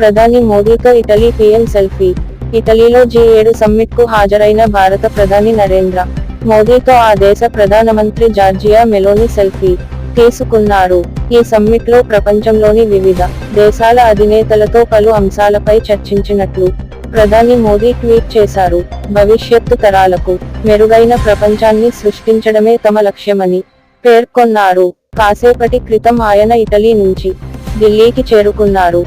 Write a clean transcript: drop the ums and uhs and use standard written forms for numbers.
ప్రధాని మోదీతో Italy PM selfie. ఇటలీలో G7 సమ్మిట్కు హాజరైన భారత ప్రధాని నరేంద్ర మోదీతో ఆ దేశ ప్రధానమంత్రి జార్జియా మెలోనీ సెల్ఫీ తీసుకున్నారు. ఈ సమ్మిట్లో ప్రపంచంలోని వివిధ దేశాల అధినేతలతో పలు అంశాలపై చర్చించినట్లు ప్రధాని మోదీ ట్వీట్ చేశారు. భవిష్యత్తు తరాలకు మెరుగైన ప్రపంచాన్ని సృష్టించడమే తమ లక్ష్యమని పేర్కొన్నారు. కాసేపటి క్రితం ఆయన ఇటలీ నుంచి ఢిల్లీకి చేరుకున్నారు.